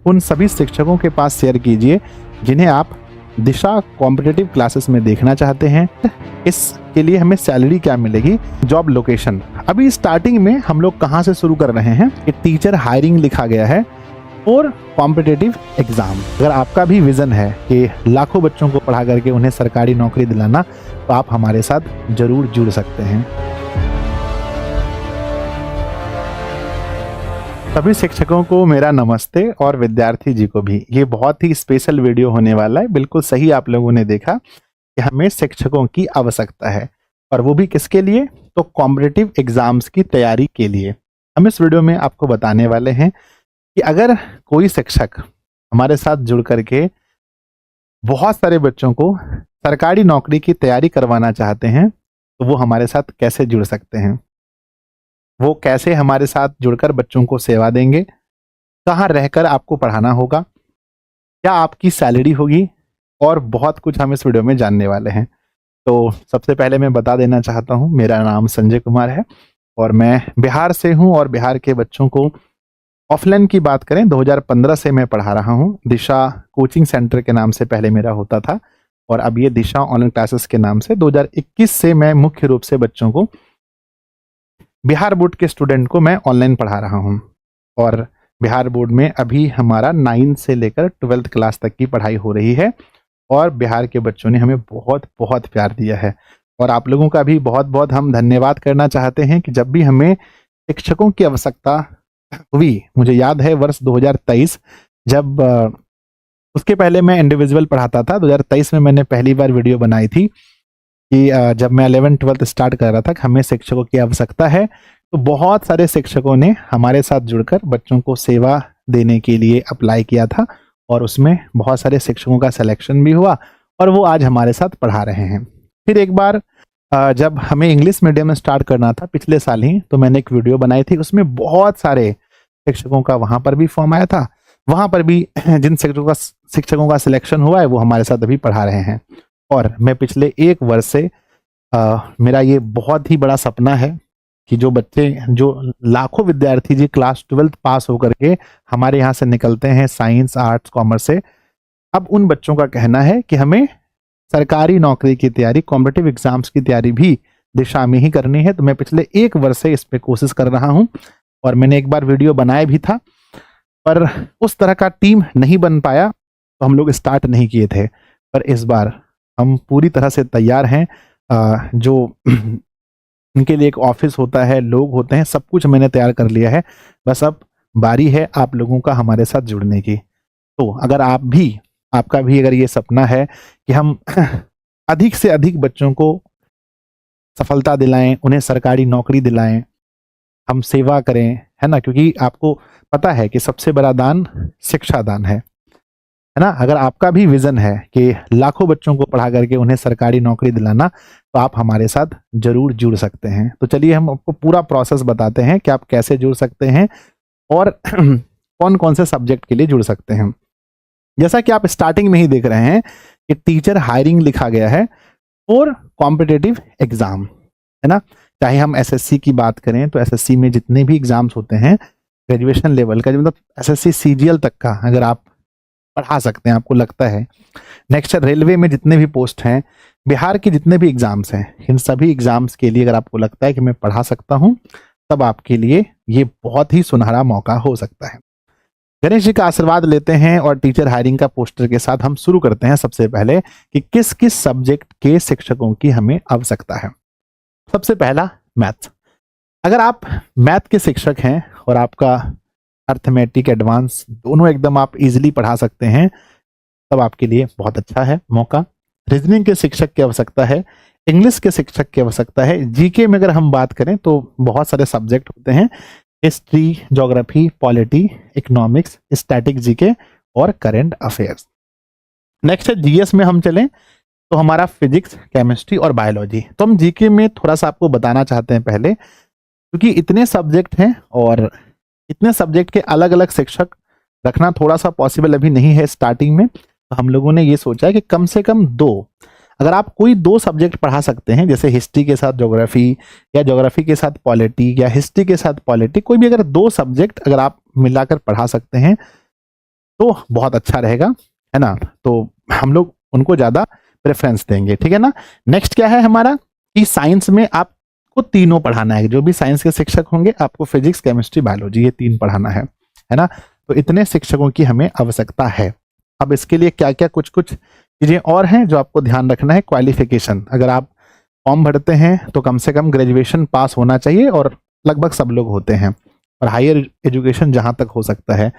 उन सभी शिक्षकों के पास शेयर कीजिए जिन्हें आप दिशा कॉम्पिटिटिव क्लासेस में देखना चाहते हैं। इसके लिए हमें सैलरी क्या मिलेगी, जॉब लोकेशन। अभी स्टार्टिंग में हम लोग कहाँ से शुरू कर रहे हैं कि टीचर हायरिंग लिखा गया है और कॉम्पिटिटिव एग्जाम। अगर आपका भी विजन है कि लाखों बच्चों को पढ़ा करके उन्हें सरकारी नौकरी दिलाना, तो आप हमारे साथ जरूर जुड़ सकते हैं। सभी शिक्षकों को मेरा नमस्ते और विद्यार्थी जी को भी। ये बहुत ही स्पेशल वीडियो होने वाला है। बिल्कुल सही आप लोगों ने देखा कि हमें शिक्षकों की आवश्यकता है, और वो भी किसके लिए, तो कॉम्पिटिटिव एग्जाम्स की तैयारी के लिए। हम इस वीडियो में आपको बताने वाले हैं कि अगर कोई शिक्षक हमारे साथ जुड़ करके बहुत सारे बच्चों को सरकारी नौकरी की तैयारी करवाना चाहते हैं, तो वो हमारे साथ कैसे जुड़ सकते हैं, वो कैसे हमारे साथ जुड़कर बच्चों को सेवा देंगे, कहाँ रहकर आपको पढ़ाना होगा, क्या आपकी सैलरी होगी, और बहुत कुछ हम इस वीडियो में जानने वाले हैं। तो सबसे पहले मैं बता देना चाहता हूँ, मेरा नाम संजय कुमार है और मैं बिहार से हूँ। और बिहार के बच्चों को ऑफलाइन की बात करें 2015 से मैं पढ़ा रहा हूँ। दिशा कोचिंग सेंटर के नाम से पहले मेरा होता था, और अब ये दिशा ऑनलाइन क्लासेस के नाम से 2021 से मैं मुख्य रूप से बच्चों को, बिहार बोर्ड के स्टूडेंट को मैं ऑनलाइन पढ़ा रहा हूँ। और बिहार बोर्ड में अभी हमारा 9 से लेकर 12th क्लास तक की पढ़ाई हो रही है, और बिहार के बच्चों ने हमें बहुत बहुत प्यार दिया है। और आप लोगों का भी बहुत बहुत हम धन्यवाद करना चाहते हैं कि जब भी हमें शिक्षकों की आवश्यकता हुई, मुझे याद है वर्ष 2023, जब उसके पहले मैं इंडिविजुअल पढ़ाता था। 2023 में मैंने पहली बार वीडियो बनाई थी कि जब मैं 11th-12th स्टार्ट कर रहा था कि हमें शिक्षकों की आवश्यकता है, तो बहुत सारे शिक्षकों ने हमारे साथ जुड़कर बच्चों को सेवा देने के लिए अप्लाई किया था, और उसमें बहुत सारे शिक्षकों का सिलेक्शन भी हुआ, और वो आज हमारे साथ पढ़ा रहे हैं। फिर एक बार जब हमें इंग्लिश मीडियम में स्टार्ट करना था पिछले साल ही, तो मैंने एक वीडियो बनाई थी। उसमें बहुत सारे शिक्षकों का वहाँ पर भी फॉर्म आया था। वहाँ पर भी जिन शिक्षकों का सिलेक्शन हुआ है, वो हमारे साथ अभी पढ़ा रहे हैं। और मैं पिछले 1 वर्ष से मेरा ये बहुत ही बड़ा सपना है कि जो बच्चे, जो लाखों विद्यार्थी जी क्लास 12th पास होकर के हमारे यहाँ से निकलते हैं साइंस, आर्ट्स, कॉमर्स से, अब उन बच्चों का कहना है कि हमें सरकारी नौकरी की तैयारी, कॉम्पिटिटिव एग्जाम्स की तैयारी भी दिशा में ही करनी है। तो मैं पिछले 1 वर्ष से इस पे कोशिश कर रहा हूँ, और मैंने एक बार वीडियो बनाया भी था, पर उस तरह का टीम नहीं बन पाया, तो हम लोग स्टार्ट नहीं किए थे। पर इस बार हम पूरी तरह से तैयार हैं। जो उनके लिए एक ऑफिस होता है, लोग होते हैं, सब कुछ मैंने तैयार कर लिया है। बस अब बारी है आप लोगों का हमारे साथ जुड़ने की। तो अगर आपका भी अगर ये सपना है कि हम अधिक से अधिक बच्चों को सफलता दिलाएं, उन्हें सरकारी नौकरी दिलाएं, हम सेवा करें, है ना, क्योंकि आपको पता है कि सबसे बड़ा दान शिक्षा दान है ना। अगर आपका भी विजन है कि लाखों बच्चों को पढ़ा करके उन्हें सरकारी नौकरी दिलाना, तो आप हमारे साथ जरूर जुड़ सकते हैं। तो चलिए हम आपको पूरा प्रोसेस बताते हैं कि आप कैसे जुड़ सकते हैं और कौन कौन से सब्जेक्ट के लिए जुड़ सकते हैं। जैसा कि आप स्टार्टिंग में ही देख रहे हैं कि टीचर हायरिंग लिखा गया है और कॉम्पिटिटिव एग्जाम, है ना। चाहे हम एसएससी की बात करें, तो एसएससी में जितने भी एग्जाम्स होते हैं ग्रेजुएशन लेवल का, मतलब एसएससी सीजीएल तक का, अगर आप पढ़ा सकते हैं, आपको लगता है। नेक्स्ट रेलवे में जितने भी पोस्ट हैं, बिहार के जितने भी एग्जाम्स हैं, इन सभी एग्जाम्स के लिए अगर आपको लगता है कि मैं पढ़ा सकता हूं, तब आपके लिए ये बहुत ही सुनहरा मौका हो सकता है। गणेश जी का आशीर्वाद लेते हैं और टीचर हायरिंग का पोस्टर के साथ हम शुरू करते हैं। सबसे पहले कि किस किस सब्जेक्ट के शिक्षकों की हमें आवश्यकता है। सबसे पहला मैथ। अगर आप मैथ के शिक्षक हैं और आपका अर्थमेटिक, एडवांस दोनों एकदम आप इजीली पढ़ा सकते हैं, तब आपके लिए बहुत अच्छा है मौका। रीजनिंग के शिक्षक की आवश्यकता है, इंग्लिश के शिक्षक की आवश्यकता है। जीके में अगर हम बात करें तो बहुत सारे सब्जेक्ट होते हैं, history, geography, polity, economics, static GK और करंट अफेयर्स। नेक्स्ट है जीएस में हम चलें तो हमारा फिजिक्स, केमिस्ट्री और बायोलॉजी। तो हम जीके में थोड़ा सा आपको बताना चाहते हैं पहले, क्योंकि इतने सब्जेक्ट हैं और इतने सब्जेक्ट के अलग अलग शिक्षक रखना थोड़ा सा पॉसिबल अभी नहीं है स्टार्टिंग में। तो हम लोगों ने ये सोचा है कि कम से कम 2, अगर आप कोई 2 सब्जेक्ट पढ़ा सकते हैं, जैसे हिस्ट्री के साथ ज्योग्राफी या ज्योग्राफी के साथ पॉलिटी या हिस्ट्री के साथ पॉलिटी, कोई भी अगर 2 सब्जेक्ट अगर आप मिलाकर पढ़ा सकते हैं, तो बहुत अच्छा रहेगा, है ना। तो हम लोग उनको ज़्यादा प्रेफरेंस देंगे, ठीक है ना। नेक्स्ट क्या है हमारा कि साइंस में आपको तीनों पढ़ाना है। जो भी साइंस के शिक्षक होंगे आपको फिजिक्स, केमिस्ट्री, बायोलॉजी ये 3 पढ़ाना है ना। तो इतने शिक्षकों की हमें आवश्यकता है। अब इसके लिए क्या क्या कुछ कुछ चीज़ें और हैं जो आपको ध्यान रखना है। क्वालिफिकेशन, अगर आप फॉर्म भरते हैं तो कम से कम ग्रेजुएशन पास होना चाहिए, और लगभग सब लोग होते हैं, और हायर एजुकेशन जहां तक हो सकता है।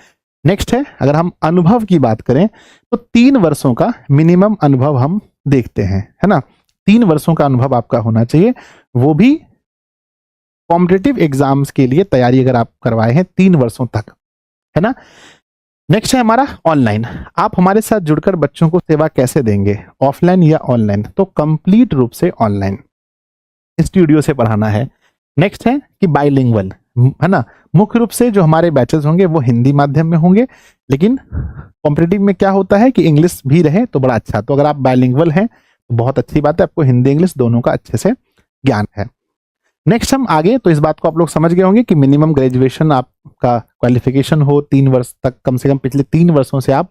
नेक्स्ट है, अगर हम अनुभव की बात करें तो 3 वर्षों का मिनिमम अनुभव हम देखते हैं, है ना। 3 वर्षों का अनुभव आपका होना चाहिए, वो भी कॉम्पिटिटिव एग्जाम्स के लिए तैयारी अगर आप करवाए हैं 3 वर्षों तक, है ना। नेक्स्ट है हमारा ऑनलाइन। आप हमारे साथ जुड़कर बच्चों को सेवा कैसे देंगे, ऑफलाइन या ऑनलाइन? तो कंप्लीट रूप से ऑनलाइन, स्टूडियो से पढ़ाना है। नेक्स्ट है कि बाइलिंगुअल, है ना। मुख्य रूप से जो हमारे बैचेस होंगे वो हिंदी माध्यम में होंगे, लेकिन कॉम्पिटिटिव में क्या होता है कि इंग्लिश भी रहे तो बड़ा अच्छा। तो अगर आप बाइलिंगुअल हैं तो बहुत अच्छी बात है, आपको हिंदी इंग्लिश दोनों का अच्छे से ज्ञान है। नेक्स्ट हम आगे, तो इस बात को आप लोग समझ गए होंगे कि मिनिमम ग्रेजुएशन आपका क्वालिफिकेशन हो, 3 वर्ष तक, कम से कम पिछले 3 वर्षों से आप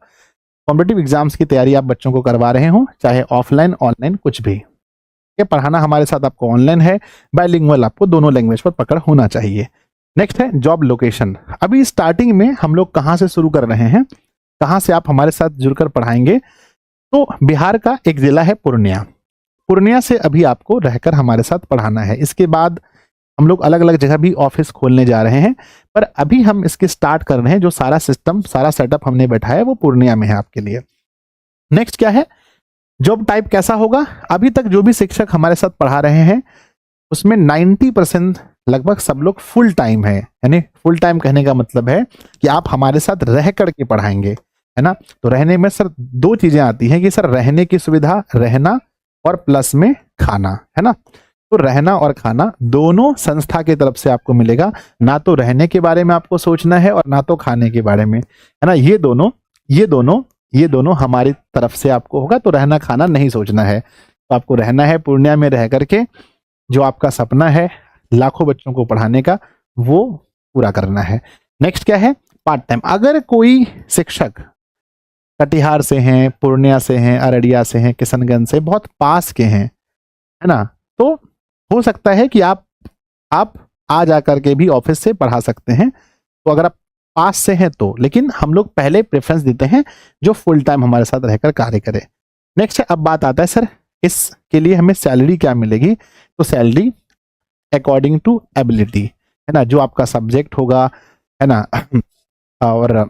कॉम्पिटिटिव एग्जाम्स की तैयारी आप बच्चों को करवा रहे हो, चाहे ऑफलाइन ऑनलाइन कुछ भी। ये पढ़ाना हमारे साथ आपको ऑनलाइन है, बाइलिंगुअल आपको दोनों लैंग्वेज पर पकड़ होना चाहिए। नेक्स्ट है जॉब लोकेशन। अभी स्टार्टिंग में हम लोग कहाँ से शुरू कर रहे हैं, कहाँ से आप हमारे साथ जुड़कर पढ़ाएंगे? तो बिहार का एक जिला है पूर्णिया, पूर्णिया से अभी आपको रहकर हमारे साथ पढ़ाना है। इसके बाद हम लोग अलग अलग जगह भी ऑफिस खोलने जा रहे हैं, पर अभी हम इसके स्टार्ट कर रहे हैं। जो सारा सिस्टम, सारा सेटअप हमने बैठाया है वो पूर्णिया में है आपके लिए। नेक्स्ट क्या है, जॉब टाइप कैसा होगा? अभी तक जो भी शिक्षक हमारे साथ पढ़ा रहे हैं उसमें 90% लगभग सब लोग फुल टाइम है, यानी फुल टाइम कहने का मतलब है कि आप हमारे साथ रह करके पढ़ाएंगे, है ना। तो रहने में सर 2 चीजें आती हैं कि सर रहने की सुविधा, रहना, और प्लस में खाना, है ना। तो रहना और खाना दोनों संस्था की तरफ से आपको मिलेगा, ना तो रहने के बारे में आपको सोचना है और ना तो खाने के बारे में, है ना। ये दोनों हमारी तरफ से आपको होगा। तो रहना खाना नहीं सोचना है, तो आपको रहना है पूर्णिया में रह करके जो आपका सपना है लाखों बच्चों को पढ़ाने का, वो पूरा करना है। नेक्स्ट क्या है, पार्ट टाइम। अगर कोई शिक्षक कटिहार से हैं, पूर्णिया से हैं, अररिया से हैं, किशनगंज से, बहुत पास के हैं, है ना, तो हो सकता है कि आप आ जा करके भी ऑफिस से पढ़ा सकते हैं। तो अगर आप पास से हैं तो, लेकिन हम लोग पहले प्रेफरेंस देते हैं जो फुल टाइम हमारे साथ रहकर कार्य करे। नेक्स्ट है, अब बात आता है सर इसके लिए हमें सैलरी क्या मिलेगी? तो सैलरी अकॉर्डिंग टू एबिलिटी, है ना, जो आपका सब्जेक्ट होगा, है ना। और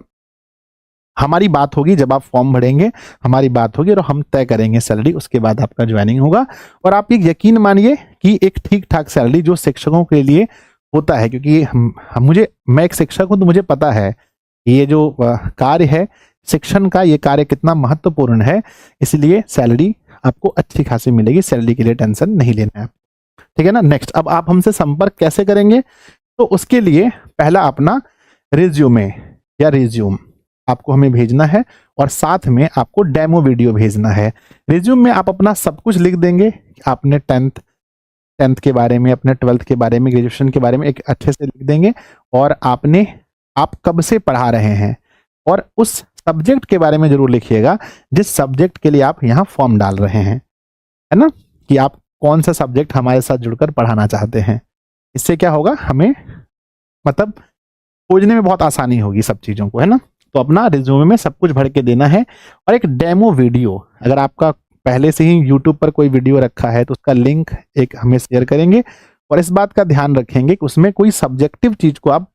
हमारी बात होगी जब आप फॉर्म भरेंगे, हमारी बात होगी और हम तय करेंगे सैलरी, उसके बाद आपका ज्वाइनिंग होगा। और आप एक यकीन मानिए कि एक ठीक ठाक सैलरी जो शिक्षकों के लिए होता है, क्योंकि मैं एक शिक्षक हूं तो मुझे पता है ये जो कार्य है शिक्षण का, ये कार्य कितना महत्वपूर्ण है, इसलिए सैलरी आपको अच्छी खासी मिलेगी। सैलरी के लिए टेंशन नहीं लेना है, ठीक है ना। नेक्स्ट, अब आप हमसे संपर्क कैसे करेंगे? तो उसके लिए पहला अपना रिज्यूमे या रिज्यूम आपको हमें भेजना है, और साथ में आपको डेमो वीडियो भेजना है। रिज्यूम में आप अपना सब कुछ लिख देंगे, आपने 10th के बारे में, अपने 12th के बारे में, ग्रेजुएशन के बारे में एक अच्छे से लिख देंगे, और आप कब से पढ़ा रहे हैं, और उस सब्जेक्ट के बारे में जरूर लिखिएगा जिस सब्जेक्ट के लिए आप यहाँ फॉर्म डाल रहे हैं, है ना, कि आप कौन सा सब्जेक्ट हमारे साथ जुड़कर पढ़ाना चाहते हैं। इससे क्या होगा, हमें मतलब खोजने में बहुत आसानी होगी सब चीज़ों को, है ना। तो अपना रिज्यूमे में सब कुछ भर के देना है, और एक डेमो वीडियो, अगर आपका पहले से ही यूट्यूब पर कोई वीडियो रखा है तो उसका लिंक एक हमें शेयर करेंगे, और इस बात का ध्यान रखेंगे कि उसमें कोई सब्जेक्टिव चीज को आप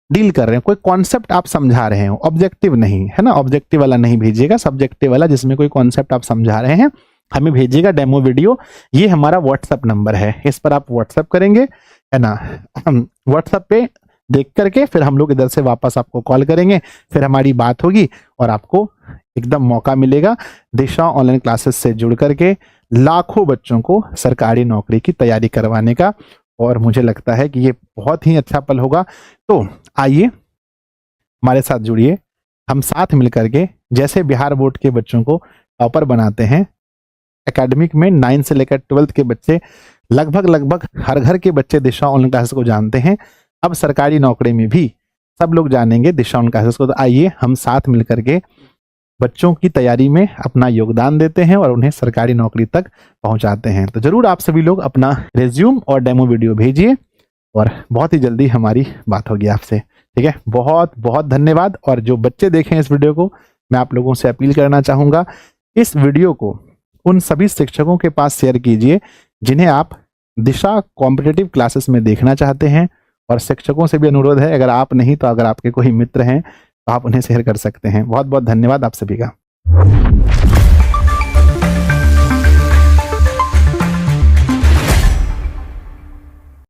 डील कर रहे हैं, कोई कॉन्सेप्ट आप समझा रहे हो, ऑब्जेक्टिव नहीं, है ना। ऑब्जेक्टिव वाला नहीं भेजिएगा, सब्जेक्टिव वाला जिसमें कोई कॉन्सेप्ट आप समझा रहे हैं हमें भेजिएगा डेमो वीडियो। ये हमारा व्हाट्सएप नंबर है, इस पर आप व्हाट्सएप करेंगे, है ना। व्हाट्सएप पे देख करके फिर हम लोग इधर से वापस आपको कॉल करेंगे, फिर हमारी बात होगी और आपको एकदम मौका मिलेगा दिशा ऑनलाइन क्लासेस से जुड़ करके लाखों बच्चों को सरकारी नौकरी की तैयारी करवाने का। और मुझे लगता है कि ये बहुत ही अच्छा पल होगा। तो आइए हमारे साथ जुड़िए, हम साथ मिलकर के जैसे बिहार बोर्ड के बच्चों को टॉपर बनाते हैं, एकेडमिक में 9 से लेकर 12th के बच्चे, लगभग हर घर के बच्चे दिशा ऑनलाइन क्लासेस को जानते हैं। अब सरकारी नौकरी में भी सब लोग जानेंगे दिशा उनका है उसको। तो आइए हम साथ मिलकर के बच्चों की तैयारी में अपना योगदान देते हैं और उन्हें सरकारी नौकरी तक पहुंचाते हैं। तो जरूर आप सभी लोग अपना रिज्यूम और डेमो वीडियो भेजिए और बहुत ही जल्दी हमारी बात होगी आपसे। ठीक है, बहुत बहुत धन्यवाद। और जो बच्चे देखें इस वीडियो को, मैं आप लोगों से अपील करना चाहूँगा, इस वीडियो को उन सभी शिक्षकों के पास शेयर कीजिए जिन्हें आप दिशा कॉम्पिटिटिव क्लासेस में देखना चाहते हैं। और शिक्षकों से भी अनुरोध है, अगर आप नहीं तो अगर आपके कोई मित्र हैं तो आप उन्हें शेयर कर सकते हैं। बहुत बहुत धन्यवाद आप सभी का।